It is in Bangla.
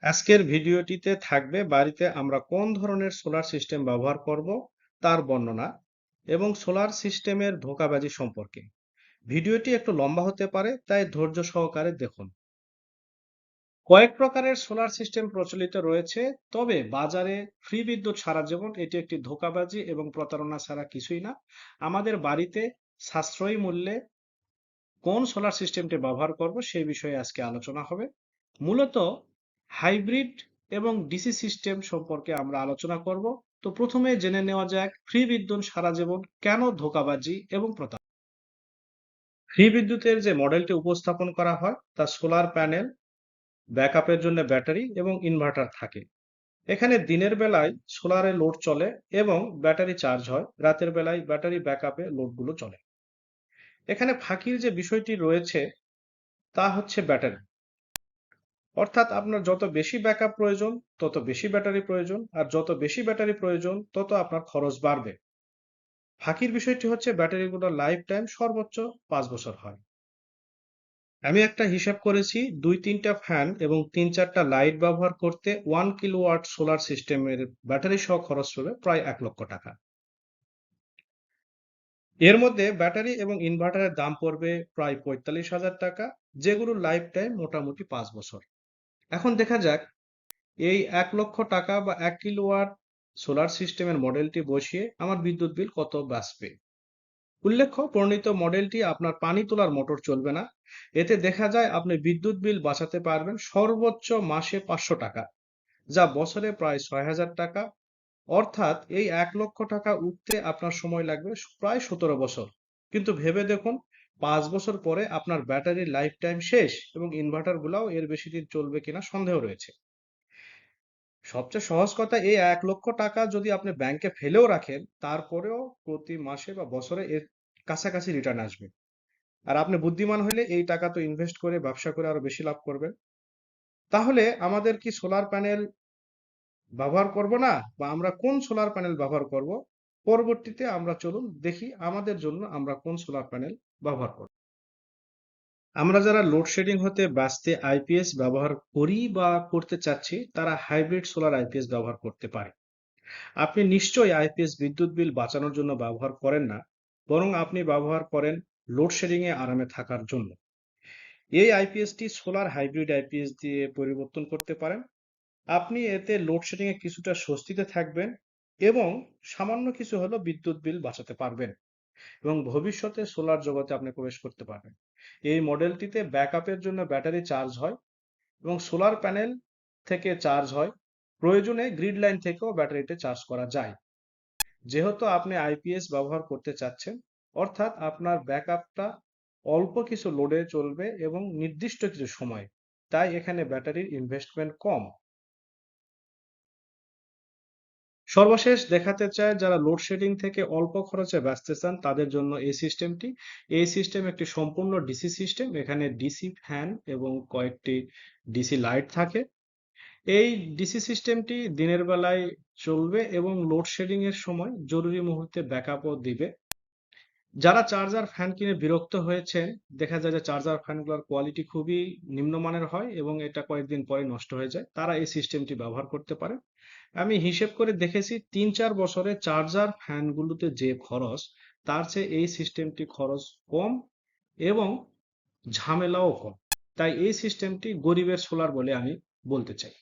আজকের ভিডিওটিতে থাকবে বাড়িতে আমরা কোন ধরনের সোলার সিস্টেম ব্যবহার করব তার বর্ণনা এবং সোলার সিস্টেমের ধোঁকাবাজি সম্পর্কে। ভিডিওটি একটু লম্বা হতে পারে, তাই ধৈর্য সহকারে দেখুন। কয়েক প্রকারের সোলার সিস্টেম প্রচলিত রয়েছে, তবে বাজারে ফ্রি বিদ্যুৎ সারা জীবন এটি একটি ধোঁকাবাজি এবং প্রতারণা ছাড়া কিছুই না। আমাদের বাড়িতে সাশ্রয়ী মূল্যে কোন সোলার সিস্টেমটি ব্যবহার করব সেই বিষয়ে আজকে আলোচনা হবে। মূলত হাইব্রিড এবং ডিসি সিস্টেম সম্পর্কে আমরা আলোচনা করব। তো প্রথমে জেনে নেওয়া যাক ফ্রি বিদ্যুৎ সারা জীবন কেন ধোঁকাবাজি এবং প্রতারণা। ফ্রি বিদ্যুতের যে মডেলটি উপস্থাপন করা হয় তা সোলার প্যানেল, ব্যাকআপের জন্য ব্যাটারি এবং ইনভার্টার থাকে। এখানে দিনের বেলায় সোলারে লোড চলে এবং ব্যাটারি চার্জ হয়, রাতের বেলায় ব্যাটারি ব্যাকআপে লোডগুলো চলে। এখানে ফাঁকির যে বিষয়টি রয়েছে তা হচ্ছে ব্যাটারি, অর্থাৎ আপনার যত বেশি ব্যাকআপ প্রয়োজন তত বেশি ব্যাটারি প্রয়োজন, আর যত বেশি ব্যাটারি প্রয়োজন তত আপনার খরচ বাড়বে। ফাঁকির বিষয়টি হচ্ছে ব্যাটারিগুলোর লাইফ টাইম সর্বোচ্চ 5 বছর হয়। আমি একটা হিসাব করেছি, 2-3টা ফ্যান এবং 3-4টা লাইট ব্যবহার করতে 1 কিলোওয়াট সোলার সিস্টেমের ব্যাটারি সহ খরচ হবে প্রায় 1 লক্ষ টাকা। এর মধ্যে ব্যাটারি এবং ইনভার্টারের দাম পড়বে প্রায় 45,000 টাকা, যেগুলোর লাইফ টাইম মোটামুটি 5 বছর। এখন দেখা যাক এই 1 লক্ষ টাকা বা 1 কিলোওয়াট সোলার সিস্টেমের মডেলটি বসিয়ে আমার বিদ্যুৎ বিল কত বাঁচবে। উল্লেখ্য, প্রণীত মডেলটি আপনার পানি তোলার মোটর চলবে না। এতে দেখা যায় আপনি বিদ্যুৎ বিল বাঁচাতে পারবেন সর্বোচ্চ মাসে 500 টাকা, যা বছরে প্রায় 6,000 টাকা। অর্থাৎ এই 1 লক্ষ টাকা উঠতে আপনার সময় লাগবে প্রায় 17 বছর। কিন্তু ভেবে দেখুন, 5 বছর পরে আপনার ব্যাটারির লাইফ টাইম শেষ এবং ইনভার্টার গুলাও এর বেশি দিন চলবে কিনা সন্দেহ রয়েছে। সবচেয়ে সহজ কথা, এই 1 লক্ষ টাকা যদি আপনি ব্যাংকে ফেলেও রাখেন, তারপরেও প্রতি মাসে বা বছরে এর কাছাকাছি রিটার্ন আসবে। আর আপনি বুদ্ধিমান হলে এই টাকা তো ইনভেস্ট করে ব্যবসা করে আরো বেশি লাভ করবেন। তাহলে আমাদের কি সোলার প্যানেল ব্যবহার করব না, বা আমরা কোন সোলার প্যানেল ব্যবহার করব? পরবর্তীতে আমরা চলুন দেখি আমাদের জন্য আমরা কোন সোলার প্যানেল ব্যবহার করব। আমরা যারা লোডশেডিং হতে বাঁচতে আইপিএস ব্যবহার করি বা করতে চাচ্ছি, তারা হাইব্রিড সোলার আইপিএস ব্যবহার করতে পারে। আপনি নিশ্চয়ই আইপিএস বিদ্যুৎ বিল বাঁচানোর জন্য ব্যবহার করেন না, বরং আপনি ব্যবহার করেন লোডশেডিং এ আরামে থাকার জন্য। এই আইপিএসটি সোলার হাইব্রিড আইপিএস দিয়ে পরিবর্তন করতে পারেন। আপনি এতে লোডশেডিং এ কিছুটা স্বস্তিতে থাকবেন এবং সামান্য কিছু হলেও বিদ্যুৎ বিল বাঁচাতে পারবেন, এবং ভবিষ্যতে সোলার জগতে আপনি প্রবেশ করতে পারবেন। এই মডেলটিতে ব্যাকআপের জন্য ব্যাটারি চার্জ হয় এবং সোলার প্যানেল থেকে চার্জ হয়। প্রয়োজনে গ্রিড লাইন থেকেও ব্যাটারিতে চার্জ করা যায়। যেহেতু আপনি আইপিএস ব্যবহার করতে চাচ্ছেন, অর্থাৎ আপনার ব্যাকআপটা অল্প কিছু লোডে চলবে এবং নির্দিষ্ট কিছু সময়, তাই এখানে ব্যাটারির ইনভেস্টমেন্ট কম। সর্বশেষ দেখাতে চাই, যারা লোডশেডিং থেকে অল্প খরচে বাঁচতে চান তাদের জন্য এই সিস্টেম একটি সম্পূর্ণ ডিসি সিস্টেম। এখানে ডিসি ফ্যান এবং কয়েকটি ডিসি লাইট থাকে। এই ডিসি সিস্টেমটি দিনের বেলায় চলবে এবং লোডশেডিং এর সময় জরুরি মুহূর্তে ব্যাকআপও দিবে। যারা চার্জার ফ্যান কিনে বিরক্ত হয়েছেন, দেখা যায় যে চার্জার ফ্যানগুলোর কোয়ালিটি খুবই নিম্নমানের হয় এবং এটা কয়েকদিন পরে নষ্ট হয়ে যায়, তারা এই সিস্টেমটি ব্যবহার করতে পারে। আমি হিসেব করে দেখেছি 3-4 বছরে চার্জার ফ্যানগুলোতে যে খরচ, তার চেয়ে এই সিস্টেমটি খরচ কম এবং ঝামেলাও কম। তাই এই সিস্টেমটি গরিবের সোলার বলে আমি বলতে চাই।